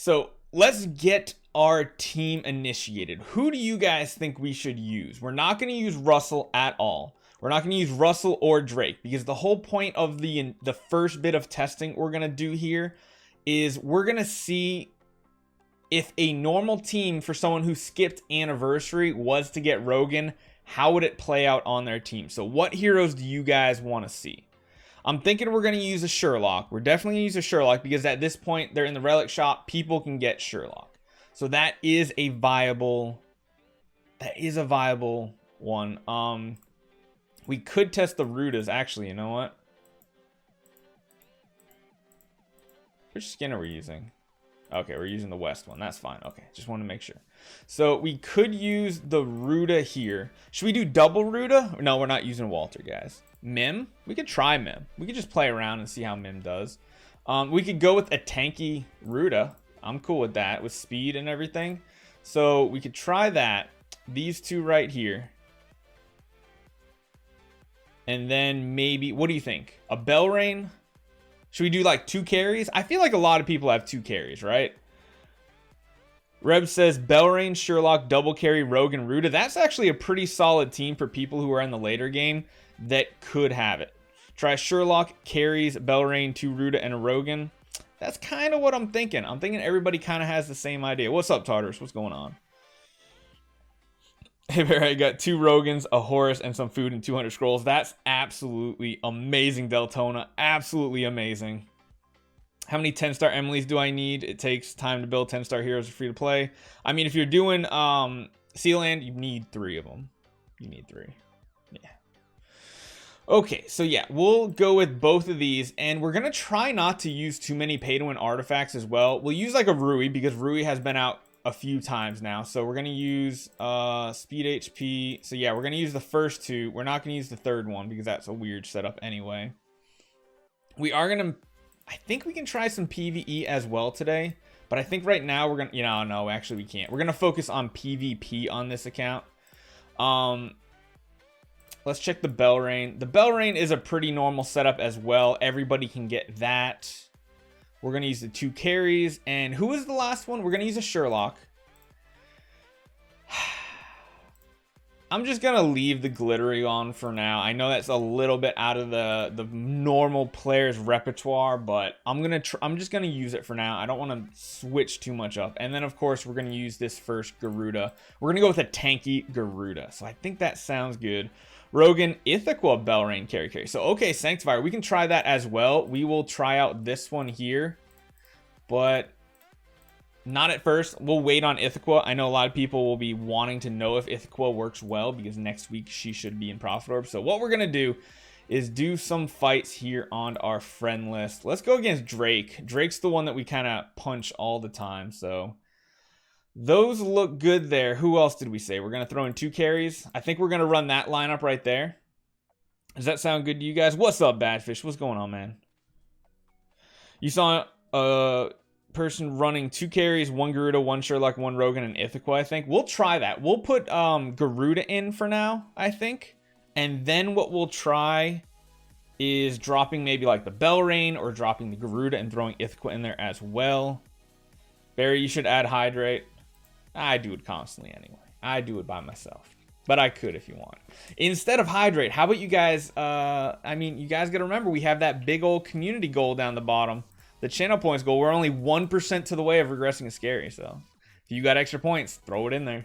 So let's get our team initiated. Who do you guys think we should use? We're not going to use Russell at all. We're not going to use Russell or Drake, because the whole point of the first bit of testing we're going to do here is we're going to see if a normal team for someone who skipped Anniversary was to get Rogan, how would it play out on their team? So what heroes do you guys want to see? I'm thinking we're going to use a Sherlock. We're definitely going to use a Sherlock because at this point, they're in the relic shop. People can get Sherlock. So that is a viable one. We could test the Rudas, actually. You know what? Which skin are we using? Okay, we're using the West one. That's fine. Okay, just want to make sure. So we could use the Ruda here. Should we do double Ruda? No, we're not using Walter, guys. Mim? We could try Mim. We could just play around and see how Mim does. We could go with a tanky Ruda. I'm cool with that, with speed and everything. So we could try that. These two right here. And then maybe, what do you think? A Belrain? Should we do like 2 carries? I feel like a lot of people have 2 carries, right? Reb says Belrain, Sherlock, double carry, Rogan, Ruda. That's actually a pretty solid team for people who are in the later game that could have it. Try Sherlock, carries, Belrain, 2 Ruda, and a Rogan. That's kind of what I'm thinking. I'm thinking everybody kind of has the same idea. What's up, Tartars? What's going on? Hey, Bear, I got 2 Rogans, a Horus, and some food and 200 scrolls. That's absolutely amazing, Deltona. Absolutely amazing. How many 10-star Emilys do I need? It takes time to build 10-star heroes free to play. I mean, if you're doing Sealand, you need 3 of them. You need 3. Yeah. Okay, so yeah, we'll go with both of these, and we're going to try not to use too many pay-to-win artifacts as well. We'll use like a Rui, because Rui has been out a few times now. So we're going to use speed HP. So yeah, we're going to use the first 2. We're not going to use the third one, because that's a weird setup anyway. We are going to... I think we can try some PvE as well today, but I think right now we're going to, no, actually we can't. We're going to focus on PvP on this account. Let's check the Belrain. The Belrain is a pretty normal setup as well. Everybody can get that. We're going to use the 2 carries. And who is the last one? We're going to use a Sherlock. I'm just going to leave the glittery on for now. I know that's a little bit out of the normal player's repertoire, but I'm just going to use it for now. I don't want to switch too much up. And then, of course, we're going to use this first Garuda. We're going to go with a tanky Garuda. So I think that sounds good. Rogan, Ithqua, Belrain, carry. So, okay, Sanctifier. We can try that as well. We will try out this one here, but not at first. We'll wait on Ithqua. I know a lot of people will be wanting to know if Ithqua works well, because next week she should be in Prophet Orb. So what we're going to do is do some fights here on our friend list. Let's go against Drake. Drake's the one that we kind of punch all the time, so those look good there. Who else did we say? We're going to throw in 2 carries. I think we're going to run that lineup right there. Does that sound good to you guys? What's up, Badfish? What's going on, man? You saw a person running 2 carries, 1 Garuda, 1 Sherlock, 1 Rogan, and Ithqua, I think. We'll try that. We'll put Garuda in for now, I think. And then what we'll try is dropping maybe like the Belrain or dropping the Garuda and throwing Ithqua in there as well. Barry, you should add Hydrate. I do it constantly anyway. I do it by myself. But I could if you want. Instead of Hydrate, how about you guys, I mean, you guys got to remember, we have that big old community goal down the bottom. The channel points goal. We're only 1% to the way of regressing a scary. So if you got extra points, throw it in there.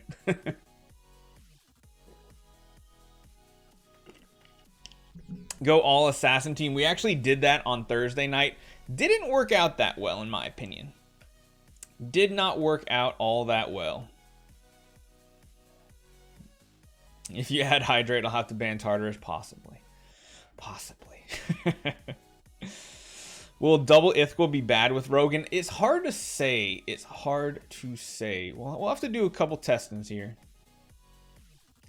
Go all assassin team. We actually did that on Thursday night. Didn't work out that well, in my opinion. Did not work out all that well. If you add Hydrate, I'll have to ban Tartarus. Possibly. Will double Ithqua be bad with Rogan? It's hard to say. We'll have to do a couple testings here.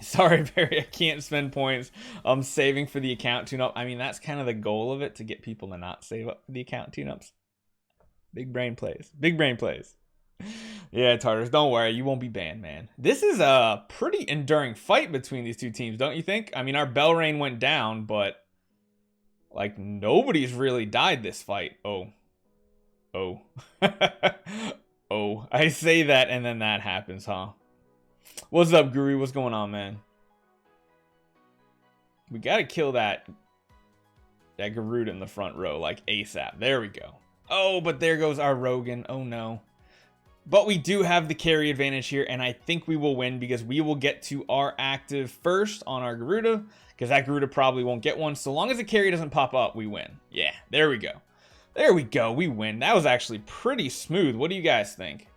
Sorry, Barry, I can't spend points. I'm saving for the account tune-up. I mean, that's kind of the goal of it, to get people to not save up for the account tune-ups. Big brain plays. Yeah, Tartars, don't worry. You won't be banned, man. This is a pretty enduring fight between these two teams, don't you think? I mean, our Belrain went down, but like nobody's really died this fight. Oh. Oh, I say that and then that happens, huh? What's up, Guru? What's going on, man? We gotta kill that Garuda in the front row, like ASAP. There we go. Oh, but there goes our Rogan. Oh, no. But we do have the carry advantage here, and I think we will win because we will get to our active first on our Garuda, because that Garuda probably won't get one. So long as the carry doesn't pop up, we win. Yeah, there we go. There we go. We win. That was actually pretty smooth. What do you guys think?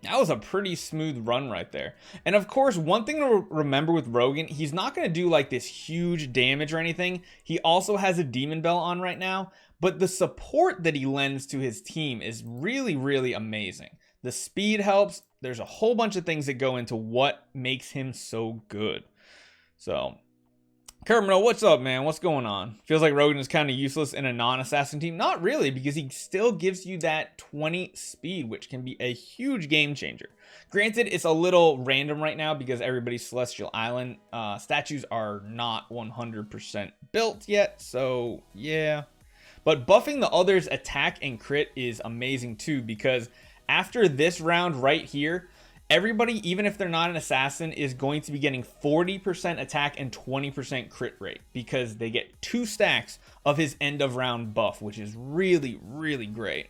That was a pretty smooth run right there. And of course, one thing to remember with Rogan, he's not going to do like this huge damage or anything. He also has a Demon Bell on right now, but the support that he lends to his team is really, really amazing. The speed helps. There's a whole bunch of things that go into what makes him so good. So, Kermino, what's up, man? What's going on? Feels like Rogan is kind of useless in a non-assassin team. Not really, because he still gives you that 20 speed, which can be a huge game changer. Granted, it's a little random right now because everybody's Celestial Island statues are not 100% built yet, so yeah. But buffing the others' attack and crit is amazing too, because after this round right here, everybody, even if they're not an assassin, is going to be getting 40% attack and 20% crit rate because they get 2 stacks of his end of round buff, which is really, really great.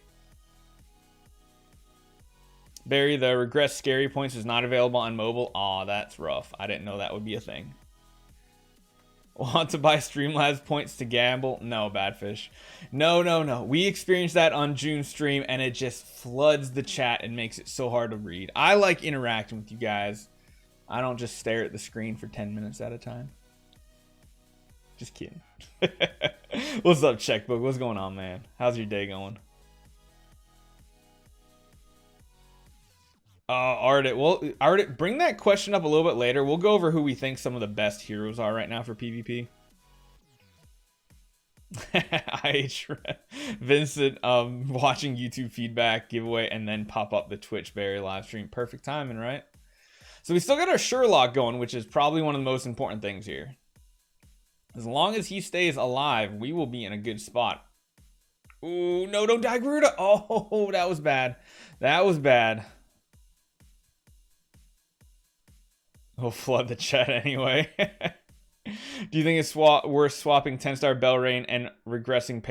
Barry, the regress scary points is not available on mobile. Aw, that's rough. I didn't know that would be a thing. Want to buy Streamlabs points to gamble? No, Badfish. No. We experienced that on June's stream, and it just floods the chat and makes it so hard to read. I like interacting with you guys. I don't just stare at the screen for 10 minutes at a time. Just kidding. What's up, Checkbook? What's going on, man? How's your day going? Ardit. Well, Ardit, bring that question up a little bit later. We'll go over who we think some of the best heroes are right now for PvP. Vincent, watching YouTube feedback giveaway and then pop up the Twitch Barry live stream. Perfect timing, right? So we still got our Sherlock going, which is probably one of the most important things here. As long as he stays alive, we will be in a good spot. Ooh, no, don't die, Garuda. Oh, that was bad. That was bad. We'll flood the chat anyway. Do you think it's worth swapping 10-star Belrain and regressing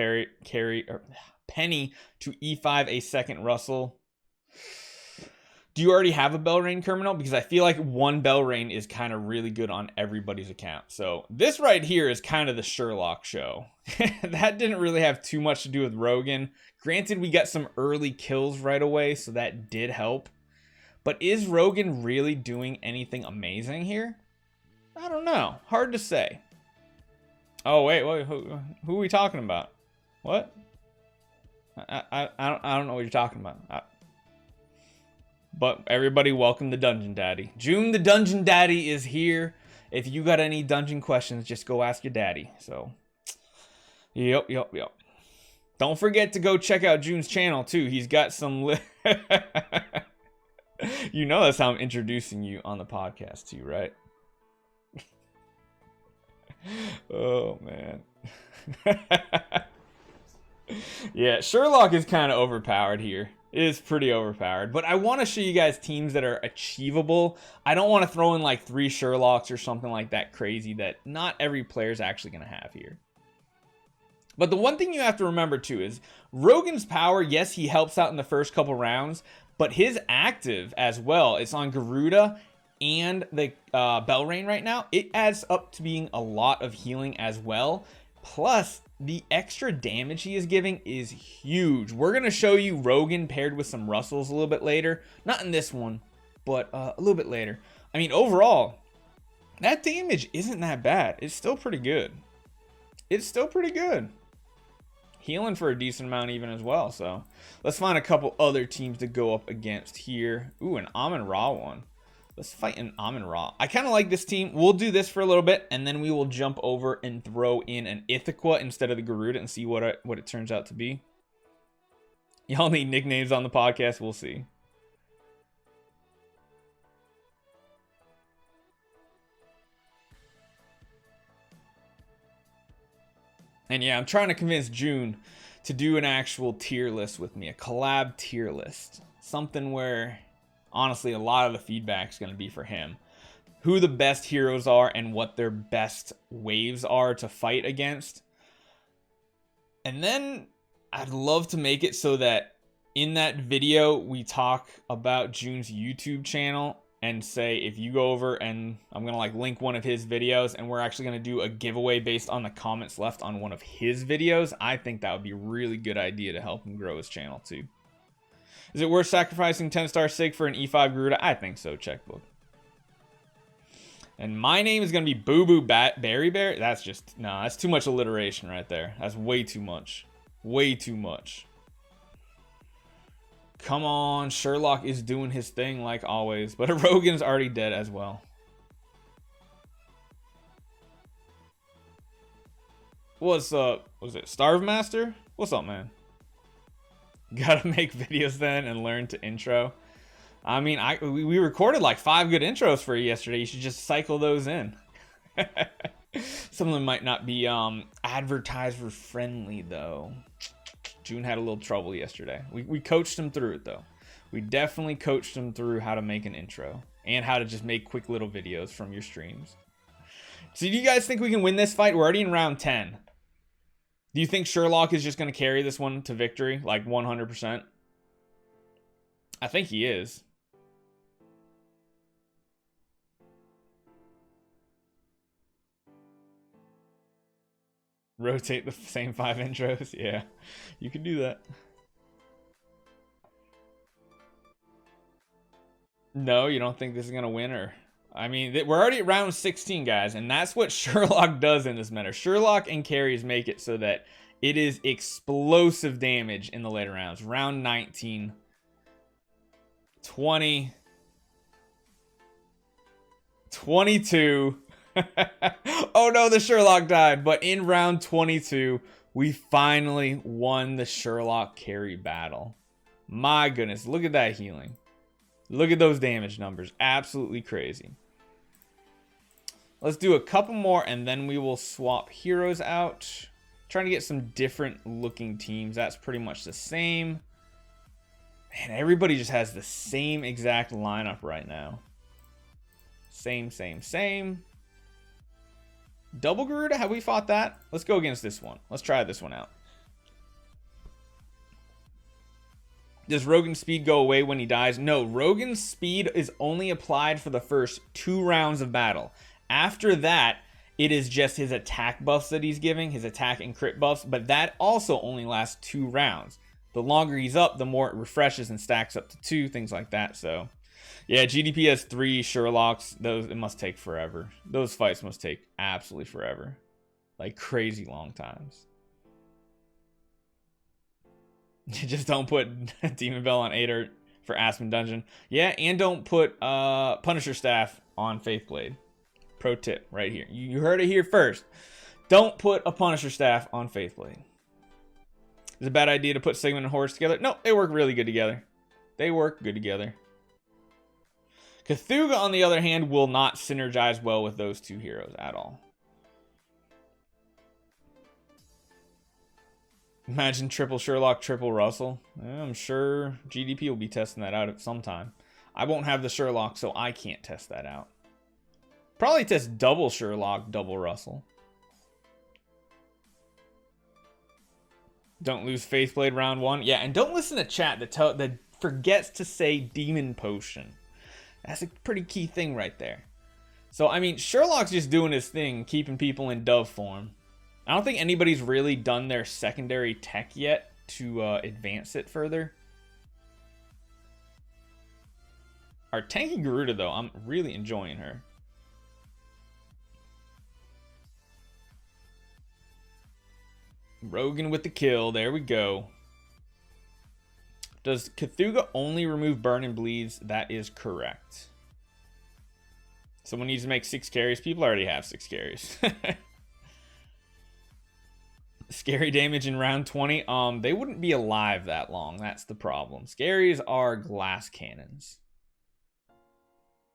Penny to E5 a second Russell? Do you already have a Belrain terminal? Because I feel like one Belrain is kind of really good on everybody's account. So this right here is kind of the Sherlock show. That didn't really have too much to do with Rogan. Granted, we got some early kills right away, so that did help. But is Rogan really doing anything amazing here? I don't know. Hard to say. Oh, wait. Who are we talking about? What? I don't know what you're talking about. But everybody, welcome the Dungeon Daddy. June the Dungeon Daddy is here. If you got any dungeon questions, just go ask your daddy. So, yep. Don't forget to go check out June's channel, too. He's got some... You know that's how I'm introducing you on the podcast too, right? Oh, man. Yeah, Sherlock is kind of overpowered here. It is pretty overpowered. But I want to show you guys teams that are achievable. I don't want to throw in like 3 Sherlocks or something like that crazy that not every player is actually going to have here. But the one thing you have to remember too is Rogan's power, yes, he helps out in the first couple rounds, but his active as well, it's on Garuda and the Belrain right now. It adds up to being a lot of healing as well. Plus, the extra damage he is giving is huge. We're going to show you Rogan paired with some Russells a little bit later. Not in this one, but a little bit later. I mean, overall, that damage isn't that bad. It's still pretty good. It's still pretty good. Healing for a decent amount even as well. So let's find a couple other teams to go up against here. Ooh, an Amun-Ra one. Let's fight an Amun-Ra. I kind of like this team. We'll do this for a little bit, and then we will jump over and throw in an Ithqua instead of the Garuda and see what it turns out to be. Y'all need nicknames on the podcast. We'll see. And yeah, I'm trying to convince June to do an actual tier list with me, a collab tier list. Something where, honestly, a lot of the feedback is going to be for him. Who the best heroes are and what their best waves are to fight against. And then I'd love to make it so that in that video, we talk about June's YouTube channel and say, if you go over and I'm going to like link one of his videos and we're actually going to do a giveaway based on the comments left on one of his videos. I think that would be a really good idea to help him grow his channel too. Is it worth sacrificing 10-star Sig for an E5 Garuda? I think so, checkbook. And my name is going to be Boo Boo Berry Bear. That's just, no, that's too much alliteration right there. That's way too much. Way too much. Come on, Sherlock is doing his thing like always, but Rogan's already dead as well. What's up? Was it Starve Master? What's up, man? Gotta make videos then and learn to intro. I mean, we recorded like 5 good intros for you yesterday. You should just cycle those in. Some of them might not be advertiser friendly though. June had a little trouble yesterday. We coached him through it though. We definitely coached him through how to make an intro and how to just make quick little videos from your streams. So do you guys think we can win this fight? We're already in round 10. Do you think Sherlock is just going to carry this one to victory? Like 100%? I think he is. Rotate the same 5 intros. Yeah, you can do that. No, you don't think this is going to win? Or, I mean, we're already at round 16, guys, and that's what Sherlock does in this meta. Sherlock and carries make it so that it is explosive damage in the later rounds. Round 19, 20, 22. Oh no, the Sherlock died. But in round 22, we finally won the Sherlock carry battle. My goodness, look at that healing. Look at those damage numbers. Absolutely crazy. Let's do a couple more and then we will swap heroes out. Trying to get some different looking teams. That's pretty much the same. Man, everybody just has the same exact lineup right now. Same. Double Garuda? Have we fought that? Let's go against this one. Let's try this one out. Does Rogan's speed go away when he dies? No, Rogan's speed is only applied for the first 2 rounds of battle. After that, it is just his attack buffs that he's giving, his attack and crit buffs, but that also only lasts 2 rounds. The longer he's up, the more it refreshes and stacks up to 2, things like that. So yeah, GDP has 3 Sherlocks. Those, it must take forever. Those fights must take absolutely forever. Like crazy long times. Just don't put Demon Bell on 8 for Aspen Dungeon. Yeah, and don't put Punisher Staff on Faithblade. Pro tip right here. You heard it here first. Don't put a Punisher Staff on Faithblade. Is it a bad idea to put Sigmund and Horus together? No, they work really good together. They work good together. Ithqua, on the other hand, will not synergize well with those 2 heroes at all. Imagine triple Sherlock, triple Russell. I'm sure GDP will be testing that out at some time. I won't have the Sherlock, so I can't test that out. Probably test double Sherlock, double Russell. Don't lose Faithblade round 1. Yeah, and don't listen to chat that forgets to say Demon Potion. That's a pretty key thing right there. So, I mean, Sherlock's just doing his thing, keeping people in dove form. I don't think anybody's really done their secondary tech yet to advance it further. Our tanky Garuda, though, I'm really enjoying her. Rogan with the kill. There we go. Does Ithqua only remove burn and bleeds? That is correct. Someone needs to make 6 carries. People already have 6 carries. Scary damage in round 20. They wouldn't be alive that long. That's the problem. Scaries are glass cannons.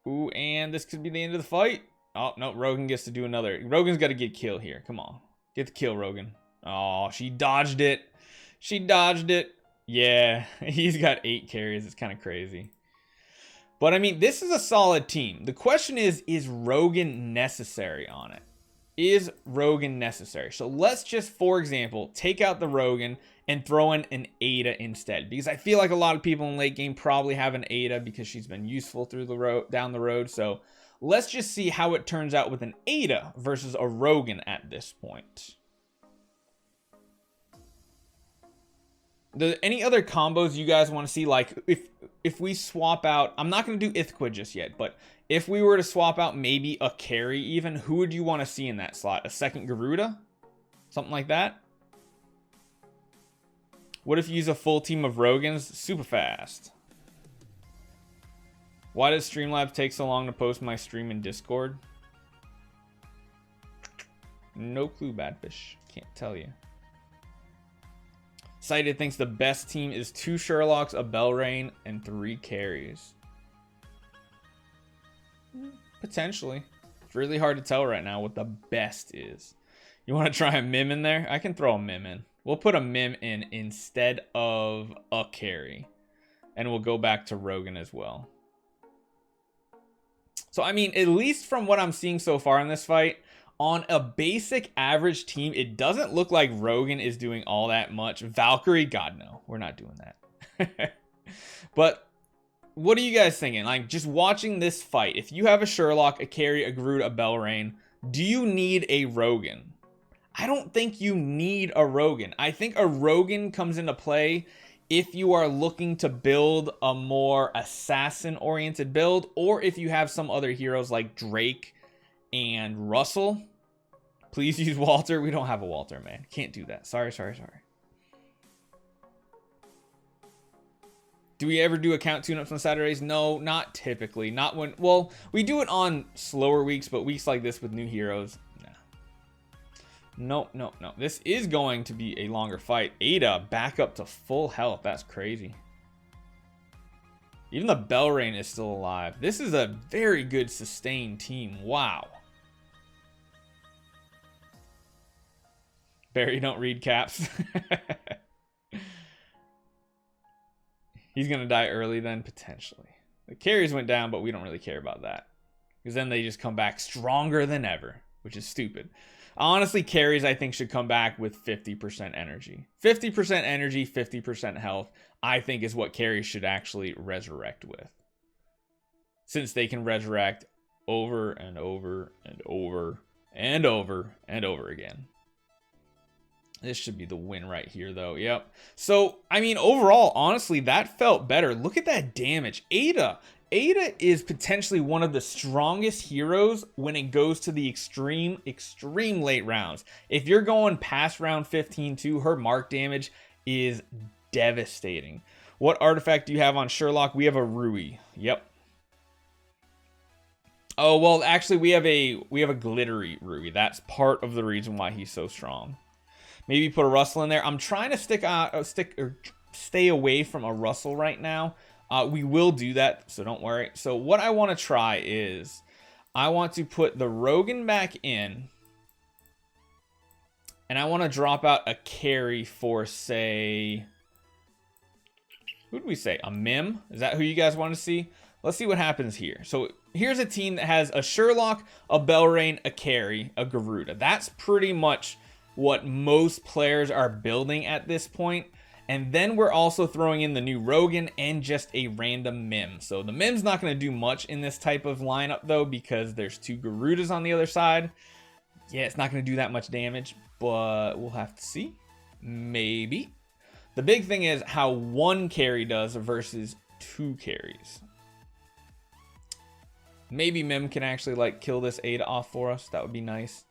Ooh, and this could be the end of the fight. Oh, no, Rogan gets to do another. Rogan's got to get kill here. Come on. Get the kill, Rogan. Oh, she dodged it. She dodged it. Yeah, he's got 8 carries. It's kind of crazy. But I mean, this is a solid team. The question is Rogan necessary on it? Is Rogan necessary? So let's just, for example, take out the Rogan and throw in an Ada instead. Because I feel like a lot of people in late game probably have an Ada because she's been useful through the road, down the road. So let's just see how it turns out with an Ada versus a Rogan at this point. Any other combos you guys want to see? Like if we swap out, I'm not going to do Ithqua just yet, but if we were to swap out maybe a carry even, who would you want to see in that slot? A second Garuda? Something like that? What if you use a full team of Rogans? Super fast. Why does Streamlabs take so long to post my stream in Discord? No clue, Badfish. Can't tell you. Cited thinks the best team is 2 Sherlocks, a Belrain, and 3 carries. Potentially. It's really hard to tell right now what the best is. You want to try a Mim in there? I can throw a Mim in. We'll put a Mim in instead of a carry. And we'll go back to Rogan as well. So, I mean, at least from what I'm seeing so far in this fight, on a basic average team, it doesn't look like Rogan is doing all that much. Valkyrie, God no, we're not doing that. But what are you guys thinking? Like, just watching this fight, if you have a Sherlock, a carry, a Garuda, a Belrain, do you need a Rogan? I don't think you need a Rogan. I think a Rogan comes into play if you are looking to build a more assassin-oriented build, or if you have some other heroes like Drake and Russell. Please use Walter. We don't have a Walter, man. Can't do that. Sorry. Do we ever do account tune-ups on Saturdays? No, not typically. Not when, well, we do it on slower weeks, but weeks like this with new heroes, no. No. This is going to be a longer fight. Ada back up to full health. That's crazy. Even the Belrain is still alive. This is a very good sustained team. Wow. Barry, don't read caps. He's going to die early then, potentially. The carries went down, but we don't really care about that. Because then they just come back stronger than ever, which is stupid. Honestly, carries, I think, should come back with 50% energy. 50% energy, 50% health, I think is what carries should actually resurrect with. Since they can resurrect over and over and over and over and over again. This should be the win right here, though. Yep. So, I mean, overall, honestly, that felt better. Look at that damage. Ada is potentially one of the strongest heroes when it goes to the extreme late rounds. If you're going past round 15 too, her mark damage is devastating. What artifact do you have on Sherlock? We have a Rui. Yep. Oh, well, actually, we have a glittery Rui. That's part of the reason why he's so strong. Maybe put a Russell in there. I'm trying to stay away from a Russell right now. We will do that, so don't worry. So what I want to try is I want to put the Rogan back in. And I want to drop out a carry for, say... Who did we say? A Mim? Is that who you guys want to see? Let's see what happens here. So here's a team that has a Sherlock, a Belrain, a carry, a Garuda. That's pretty much what most players are building at this point. And then we're also throwing in the new Rogan and just a random Mim. So the Mim's not going to do much in this type of lineup, though, because there's 2 Garudas on the other side. Yeah, it's not going to do that much damage, but we'll have to see. Maybe. The big thing is how 1 carry does versus 2 carries. Maybe Mim can actually, like, kill this Ada off for us. That would be nice.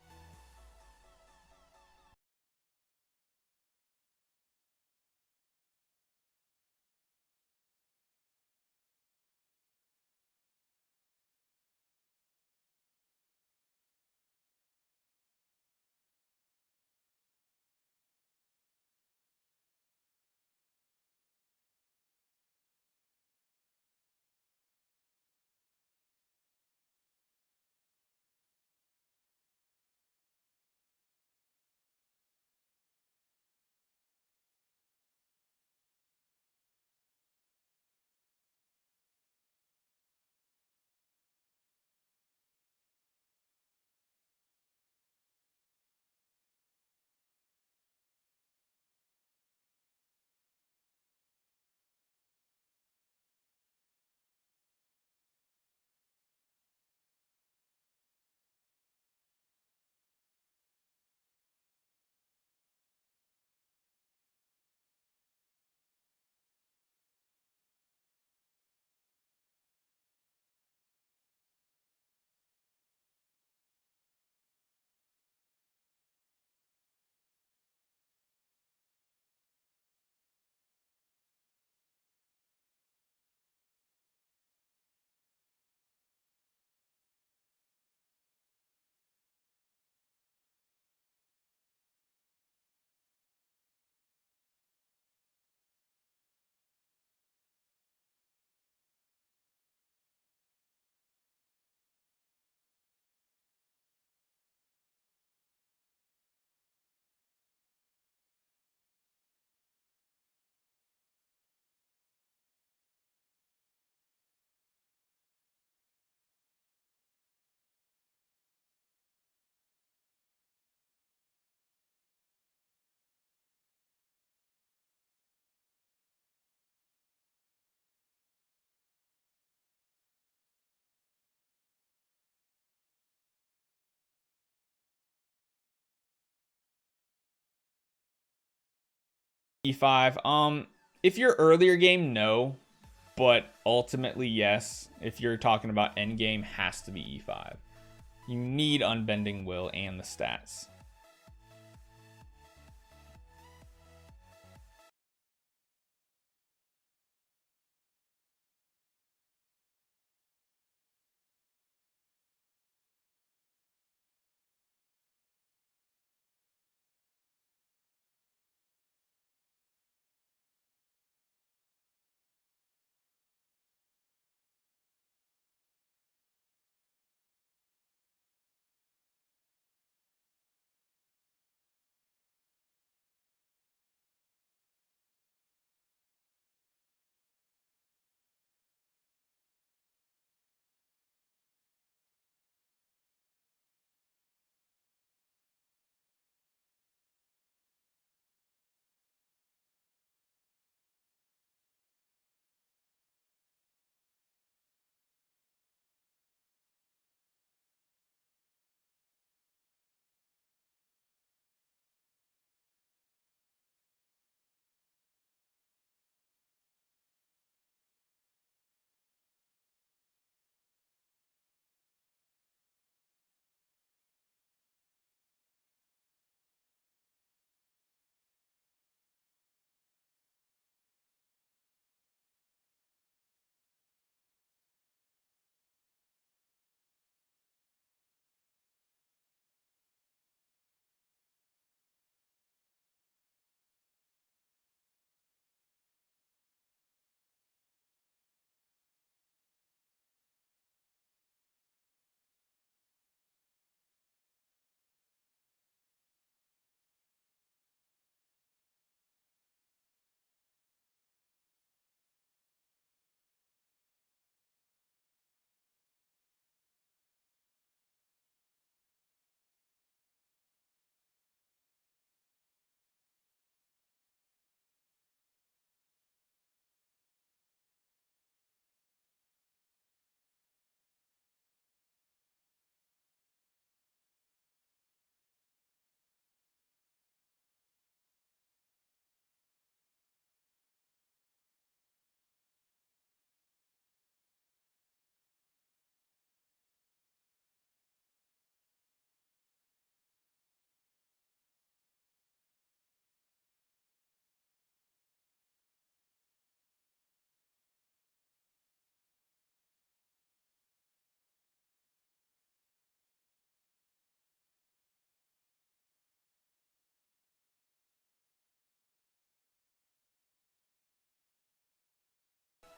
E5. If you're earlier game, no. But ultimately, yes. If you're talking about end game, has to be E5. You need Unbending Will and the stats.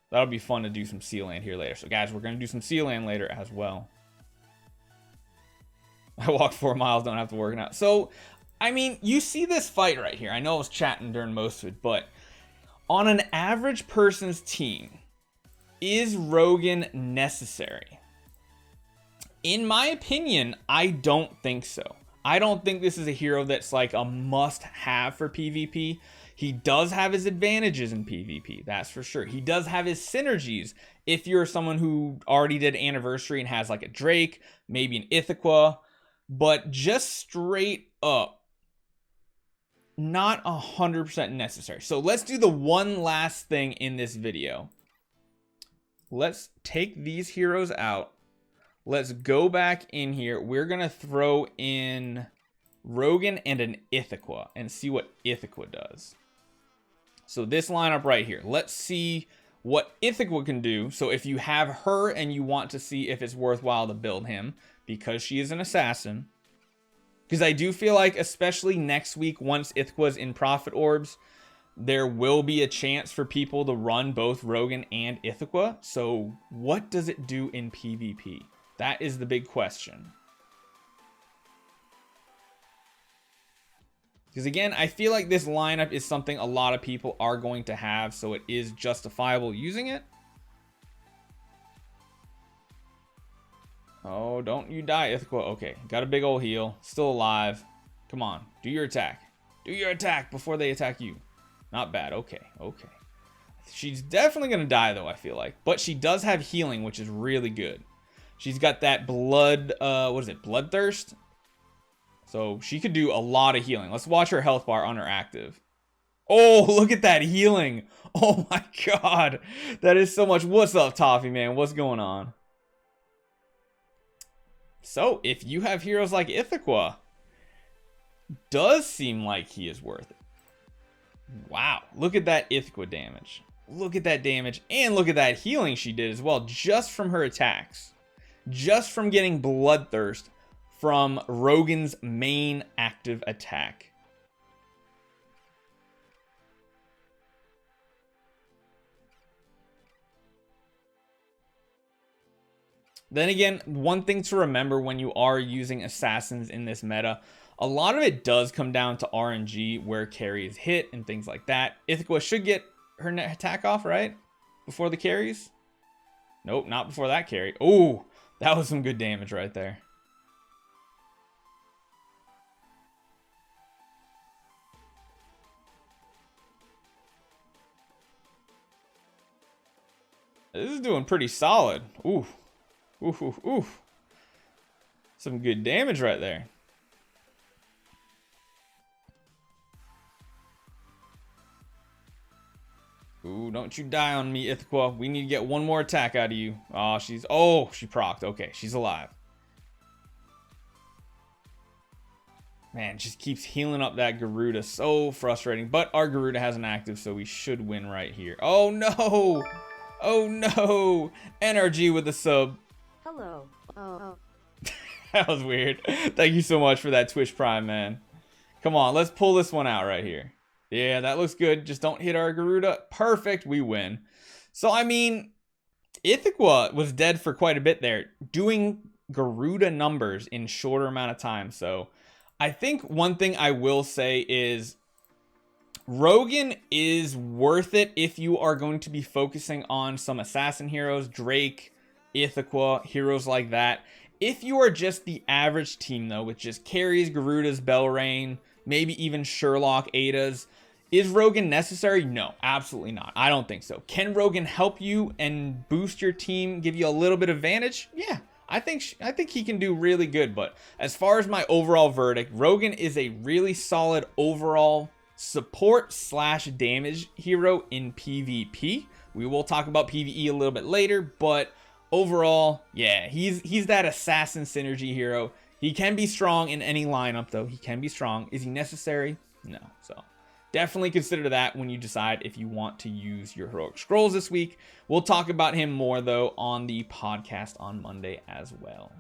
That'll be fun to do some Sealand here later. So guys, we're going to do some Sealand later as well. I walked 4 miles, don't have to work out. So, I mean, you see this fight right here. I know I was chatting during most of it, but on an average person's team, is Rogan necessary? In my opinion, I don't think so. I don't think this is a hero that's like a must-have for PvP. He does have his advantages in PvP, that's for sure. He does have his synergies. If you're someone who already did Anniversary and has like a Drake, maybe an Ithqua, but just straight up, not 100% necessary. So let's do the one last thing in this video. Let's take these heroes out. Let's go back in here. We're going to throw in Rogan and an Ithqua and see what Ithqua does. So this lineup right here, let's see what Ithqua can do. So if you have her and you want to see if it's worthwhile to build him, because she is an assassin. Because I do feel like, especially next week, once Ithqua's in Prophet Orbs, there will be a chance for people to run both Rogan and Ithqua. So what does it do in PvP? That is the big question. Because again, I feel like this lineup is something a lot of people are going to have, so it is justifiable using it. Oh, don't you die, Ithqua. Okay, got a big old heal. Still alive. Come on, do your attack. Do your attack before they attack you. Not bad. Okay, okay. She's definitely going to die, though, I feel like. But she does have healing, which is really good. She's got that blood, what is it, bloodthirst? So she could do a lot of healing. Let's watch her health bar on her active. Oh, look at that healing. Oh my god. That is so much. What's up, Toffee, man? What's going on? So, if you have heroes like Ithqua, does seem like he is worth it. Wow. Look at that Ithqua damage. Look at that damage. And look at that healing she did as well, just from her attacks. Just from getting Bloodthirst from Rogan's main active attack. Then again, one thing to remember when you are using assassins in this meta, a lot of it does come down to RNG, where carries hit and things like that. Ithqua should get her attack off, right? Before the carries? Nope, not before that carry. Oh, that was some good damage right there. This is doing pretty solid. Ooh. Ooh, ooh, ooh. Some good damage right there. Ooh, don't you die on me, Ithqua. We need to get one more attack out of you. Oh, she procced. Okay, she's alive. Man, just keeps healing up that Garuda. So frustrating. But our Garuda has an active, so we should win right here. Oh, no. Oh, no. NRG with the sub. Hello. Oh. That was weird. Thank you so much for that Twitch Prime, man. Come on, let's pull this one out right here. Yeah, that looks good. Just don't hit our Garuda. Perfect, we win. So, I mean, Ithqua was dead for quite a bit there, doing Garuda numbers in shorter amount of time. So, I think one thing I will say is Rogan is worth it if you are going to be focusing on some assassin heroes, Drake, Ithqua, heroes like that. If you are just the average team, though, with just carries, Garudas, Belrain, maybe even Sherlock, Adas, is Rogan necessary? No, absolutely not. I don't think so. Can Rogan help you and boost your team, give you a little bit of advantage? Yeah, I think he can do really good. But as far as my overall verdict, Rogan is a really solid overall support slash damage hero in PvP. We will talk about PvE a little bit later, but overall, yeah, he's that assassin synergy hero. He can be strong in any lineup, though. He can be strong. Is he necessary? No. So definitely consider that when you decide if you want to use your heroic scrolls this week. We'll talk about him more, though, on the podcast on Monday as well.